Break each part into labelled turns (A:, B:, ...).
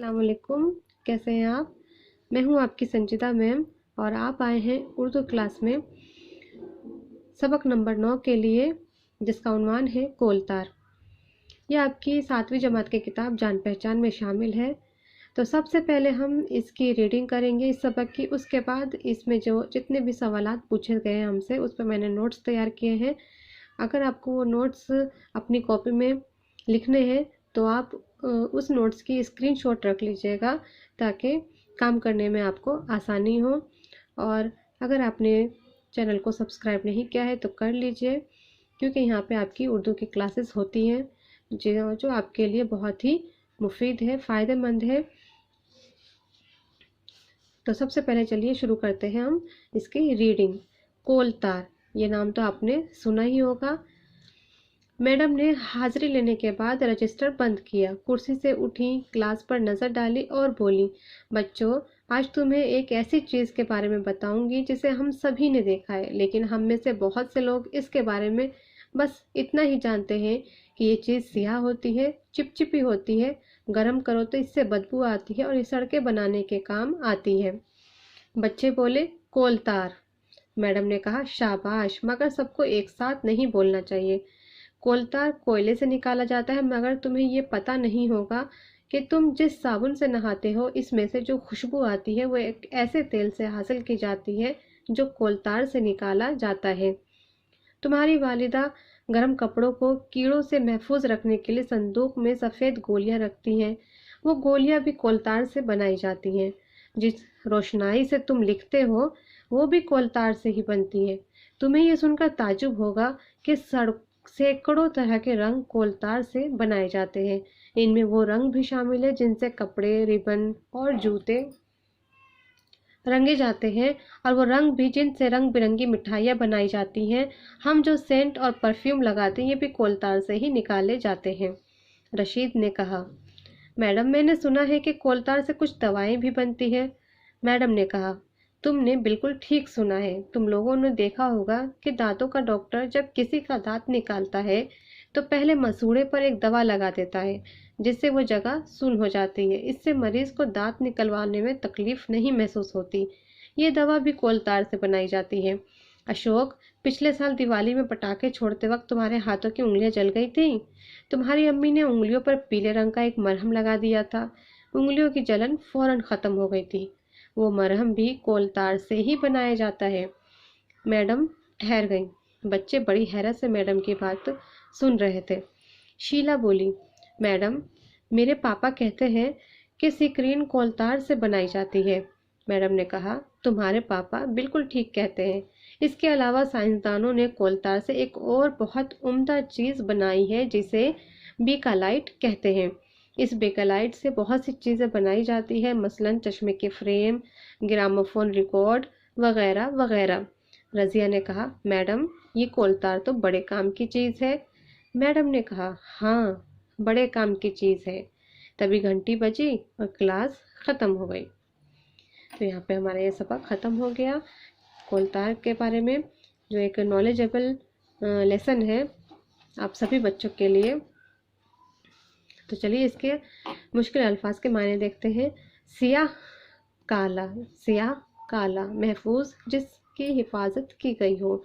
A: अस्सलाम वालेकुम। कैसे हैं आप? मैं हूं आपकी संजिदा मैम और आप आए हैं उर्दू क्लास में सबक नंबर 9 के लिए, जिसका उन्वान है कोलतार। यह आपकी 7वीं जमात की किताब जान पहचान में शामिल है। तो सबसे पहले हम इसकी रीडिंग करेंगे इस सबक की। उसके बाद इसमें जो जितने भी सवालात पूछे गए हैं हमसे, उस पर मैंने नोट्स तैयार किए हैं। अगर आपको वो नोट्स अपनी कॉपी में लिखने हैं तो आप उस नोट्स की स्क्रीनशॉट रख लीजिएगा, ताकि काम करने में आपको आसानी हो। और अगर आपने चैनल को सब्सक्राइब नहीं किया है तो कर लीजिए, क्योंकि यहाँ पे आपकी उर्दू की क्लासेस होती हैं जो आपके लिए बहुत ही मुफीद है, फ़ायदेमंद है। तो सबसे पहले चलिए शुरू करते हैं हम इसकी रीडिंग। कोलतार, ये नाम तो आपने सुना ही होगा। मैडम ने हाजिरी लेने के बाद रजिस्टर बंद किया, कुर्सी से उठी, क्लास पर नज़र डाली और बोली, बच्चों, आज तुम्हें एक ऐसी चीज़ के बारे में बताऊंगी जिसे हम सभी ने देखा है, लेकिन हम में से बहुत से लोग इसके बारे में बस इतना ही जानते हैं कि ये चीज़ सियाह होती है, चिपचिपी होती है, गर्म करो तो इससे बदबू आती है और ये सड़कें बनाने के काम आती है। बच्चे बोले, कोलतार। मैडम ने कहा, शाबाश, मगर सबको एक साथ नहीं बोलना चाहिए। कोलतार कोयले से निकाला जाता है, मगर तुम्हें ये पता नहीं होगा कि तुम जिस साबुन से नहाते हो, इसमें से जो खुशबू आती है वो एक ऐसे तेल से हासिल की जाती है जो कोलतार से निकाला जाता है। तुम्हारी वालिदा गर्म कपड़ों को कीड़ों से महफूज रखने के लिए संदूक में सफ़ेद गोलियां रखती हैं। वो गोलियां भी कोलतार से बनाई जाती हैं। जिस रोशनाई से तुम लिखते हो वो भी कोलतार से ही बनती है। तुम्हें ये सुनकर ताज्जुब होगा कि सैकड़ों तरह के रंग कोलतार से बनाए जाते हैं। इनमें वो रंग भी शामिल है जिनसे कपड़े, रिबन और जूते रंगे जाते हैं, और वो रंग भी जिनसे रंग बिरंगी मिठाइयाँ बनाई जाती हैं। हम जो सेंट और परफ्यूम लगाते हैं ये भी कोलतार से ही निकाले जाते हैं। रशीद ने कहा, मैडम, मैंने सुना है कि कोलतार से कुछ दवाएं भी बनती है। मैडम ने कहा, तुमने बिल्कुल ठीक सुना है। तुम लोगों ने देखा होगा कि दांतों का डॉक्टर जब किसी का दांत निकालता है तो पहले मसूड़े पर एक दवा लगा देता है, जिससे वो जगह सुन्न हो जाती है। इससे मरीज को दांत निकलवाने में तकलीफ नहीं महसूस होती। ये दवा भी कोलतार से बनाई जाती है। अशोक, पिछले साल दिवाली में पटाखे छोड़ते वक्त तुम्हारे हाथों की उंगलियां जल गई थी। तुम्हारी अम्मी ने उंगलियों पर पीले रंग का एक मरहम लगा दिया था। उंगलियों की जलन फौरन खत्म हो गई थी। वो मरहम भी कोलतार से ही बनाया जाता है। मैडम ठहर गई। बच्चे बड़ी हैरत से मैडम की बात सुन रहे थे। शीला बोली, मैडम, मेरे पापा कहते हैं कि सिकरीन कोलतार से बनाई जाती है। मैडम ने कहा, तुम्हारे पापा बिल्कुल ठीक कहते हैं। इसके अलावा साइंसदानों ने कोलतार से एक और बहुत उम्दा चीज़ बनाई है जिसे बेकालाइट कहते हैं। इस बेकालाइट से बहुत सी चीज़ें बनाई जाती है, मसलन चश्मे के फ्रेम, ग्रामोफोन रिकॉर्ड वगैरह वगैरह। रजिया ने कहा, मैडम, ये कोलतार तो बड़े काम की चीज़ है। मैडम ने कहा, हाँ, बड़े काम की चीज़ है। तभी घंटी बजी और क्लास ख़त्म हो गई। तो यहाँ पे हमारा ये सबक ख़त्म हो गया कोलतार के बारे में, जो एक नॉलेजेबल लेसन है आप सभी बच्चों के लिए। तो चलिए इसके मुश्किल अल्फाज के मायने देखते हैं। सियाह काला, सियाह काला, महफूज जिसकी हिफाजत की गई हो,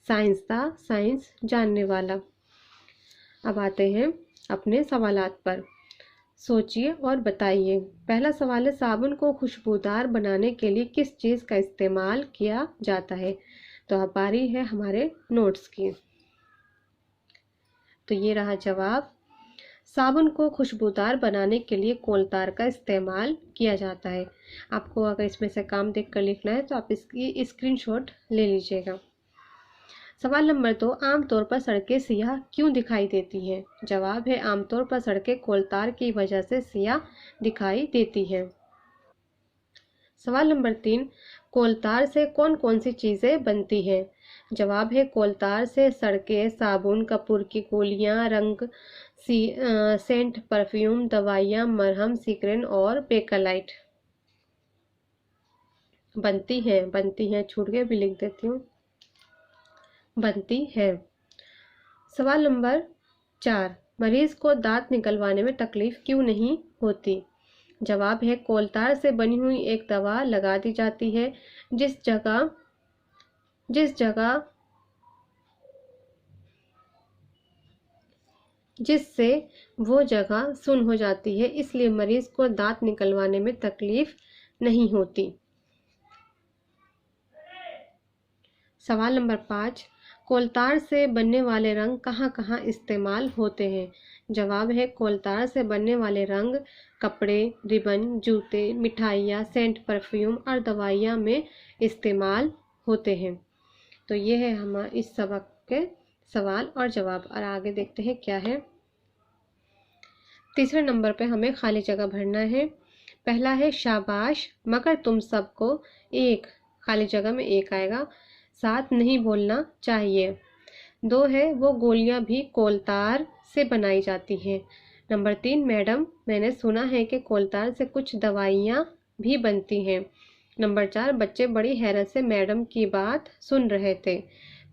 A: साइंसदा, साइंस जानने वाला। अब आते हैं अपने सवालात पर। सोचिए और बताइए। पहला सवाल है, साबुन को खुशबूदार बनाने के लिए किस चीज़ का इस्तेमाल किया जाता है? तो अब बारी है हमारे नोट्स की। तो ये रहा जवाब। साबुन को खुशबूदार बनाने के लिए कोलतार का इस्तेमाल किया जाता है। आपको अगर इसमें से काम देख कर लिखना है तो आप इसकी स्क्रीनशॉट ले लीजिएगा। सवाल नंबर 2, आमतौर पर सड़कें सियाह क्यों दिखाई देती हैं? जवाब है, आमतौर पर सड़कें कोलतार की वजह से सियाह दिखाई देती हैं। सवाल नंबर 3, कोलतार से कौन कौन सी चीज़ें बनती हैं? जवाब है, कोलतार से सड़कें, साबुन, कपूर की गोलियां, रंग, सेंट, परफ्यूम, दवाइयाँ, मरहम, सिकरीन और बेकालाइट बनती हैं। छूट गए भी लिख देती हूँ, बनती है। सवाल नंबर 4, मरीज को दांत निकलवाने में तकलीफ क्यों नहीं होती? जवाब है कोलतार से बनी हुई एक दवा लगा दी जाती है जिस जगह जिससे वो जगह सुन्न हो जाती है, इसलिए मरीज को दांत निकलवाने में तकलीफ नहीं होती। सवाल नंबर 5, कोलतार से बनने वाले रंग कहाँ कहाँ इस्तेमाल होते हैं? जवाब है कोलतार से बनने वाले रंग कपड़े, रिबन, जूते, मिठाइयाँ, सेंट, परफ्यूम और दवाइयाँ में इस्तेमाल होते हैं। तो ये है हमारे इस सबक के सवाल और जवाब। और आगे देखते हैं क्या है। तीसरे नंबर पे हमें खाली जगह भरना है। पहला है शाबाश मगर तुम सबको एक, खाली जगह में एक आएगा, साथ नहीं बोलना चाहिए। 2 है वो गोलियां भी कोलतार से बनाई जाती हैं। नंबर 3, मैडम मैंने सुना है कि कोलतार से कुछ दवाइयाँ भी बनती हैं। नंबर 4, बच्चे बड़ी हैरत से मैडम की बात सुन रहे थे।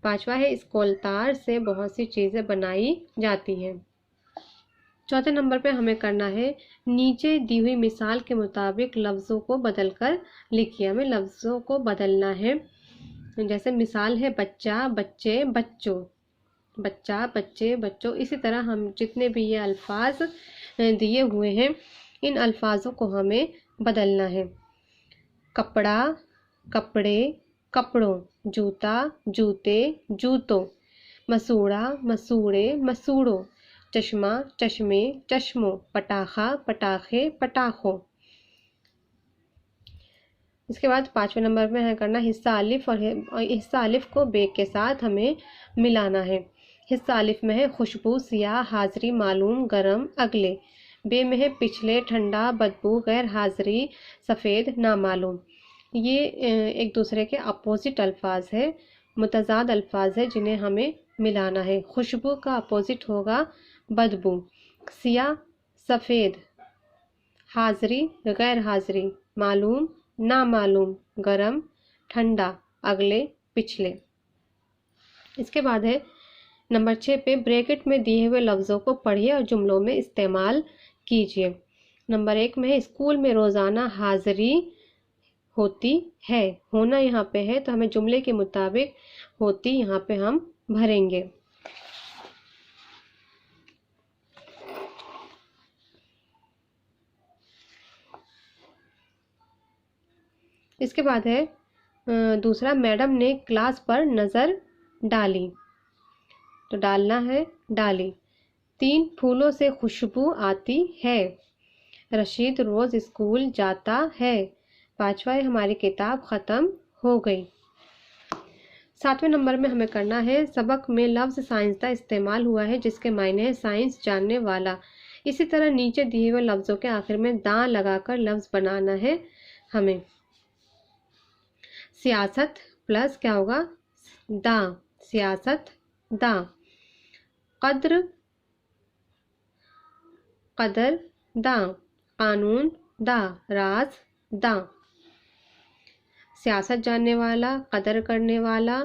A: 5वां है इस कोलतार से बहुत सी चीज़ें बनाई जाती हैं। चौथे नंबर पे हमें करना है नीचे दी हुई मिसाल के मुताबिक लफ्ज़ों को बदलकर लिखिए। हमें लफ्ज़ों को बदलना है। जैसे मिसाल है बच्चा, बच्चे, बच्चों, बच्चा, बच्चे, बच्चों। इसी तरह हम जितने भी ये अल्फाज दिए हुए हैं इन अल्फाजों को हमें बदलना है। कपड़ा, कपड़े, कपड़ों, जूता, जूते, जूतों, मसूड़ा, मसूड़े, मसूड़ों, चश्मा, चश्मे, चश्मों, पटाखा, पटाखे, पटाखों। इसके बाद 5वें नंबर में है करना हिस्सा अलिफ और हिस्सा अलिफ को बे के साथ हमें मिलाना है। हिस्सा अलिफ में है खुशबू, सियाह, हाजिरी, मालूम, गरम, अगले। बे में है पिछले, ठंडा, बदबू, गैर हाजिरी, सफ़ेद, नामालूम। ये एक दूसरे के अपोजिट अल्फाज है, मुतजाद अल्फाज है जिन्हें हमें मिलाना है। खुशबू का अपोजिट होगा बदबू, सियाह सफ़ेद, हाजिरी गैर हाजिरी, मालूम नामालूम, गरम ठंडा, अगले पिछले। इसके बाद है नंबर 6 पे ब्रैकेट में दिए हुए लफ्ज़ों को पढ़िए और जुमलों में इस्तेमाल कीजिए। नंबर 1 में है स्कूल में रोज़ाना हाजिरी होती है। होना यहाँ पे है तो हमें जुमले के मुताबिक होती यहाँ पे हम भरेंगे। इसके बाद है दूसरा, मैडम ने क्लास पर नज़र डाली, तो डालना है डाली। 3, फूलों से खुशबू आती है। रशीद रोज़ स्कूल जाता है। 5वां है हमारी किताब ख़त्म हो गई। 7वें नंबर में हमें करना है सबक में लफ्ज़ साइंसदा इस्तेमाल हुआ है जिसके मायने है साइंस जानने वाला। इसी तरह नीचे दिए हुए लफ्ज़ों के आखिर में दां लगाकर लफ्ज़ बनाना है हमें। सियासत प्लस क्या होगा दां, सियासत दां। कद्र, कदर दां। कानून दां, राज दां। सियासत जानने वाला, कदर करने वाला,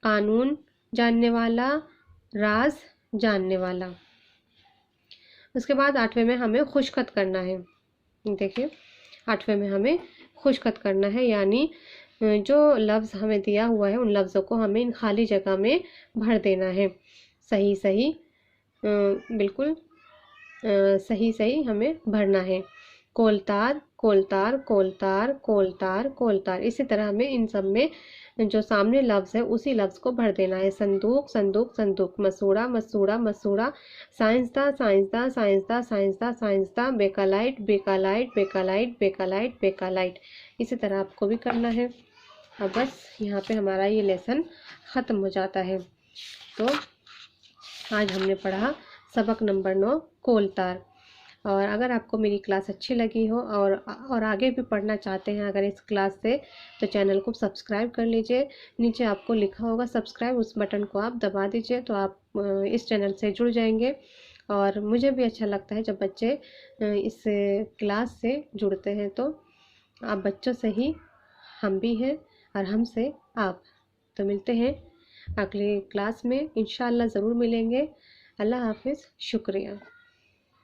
A: कानून जानने वाला, राज जानने वाला। उसके बाद 8वें में हमें खुशखत करना है। देखिए 8वें में हमें खुशखत करना है, यानी जो लफ्ज़ हमें दिया हुआ है उन लफ्ज़ों को हमें इन खाली जगह में भर देना है। सही सही बिल्कुल सही सही हमें भरना है। कोलतार, कोलतार, कोलतार, कोलतार, कोलतार। इसी तरह हमें इन सब में जो सामने लफ्ज़ है उसी लफ्ज़ को भर देना है। संदूक, संदूक, संदूक। मसूड़ा, मसूड़ा, मसूड़ा। साइंसदा, साइंसदा, साइंसदा, साइंसदा, साइंसदा। बेकालाइट, बेकालाइट, बेकालाइट, बेकालाइट, बेकालाइट। इसी तरह आपको भी करना है। अब बस यहाँ पे हमारा ये लेसन ख़त्म हो जाता है। तो आज हमने पढ़ा सबक नंबर 9 कोलतार। और अगर आपको मेरी क्लास अच्छी लगी हो और आगे भी पढ़ना चाहते हैं अगर इस क्लास से, तो चैनल को सब्सक्राइब कर लीजिए। नीचे आपको लिखा होगा सब्सक्राइब, उस बटन को आप दबा दीजिए तो आप इस चैनल से जुड़ जाएंगे। और मुझे भी अच्छा लगता है जब बच्चे इस क्लास से जुड़ते हैं। तो आप बच्चों से ही हम भी हैं और हमसे आप। तो मिलते हैं अगली क्लास में, इंशाल्लाह ज़रूर मिलेंगे। अल्लाह हाफिज़, शुक्रिया।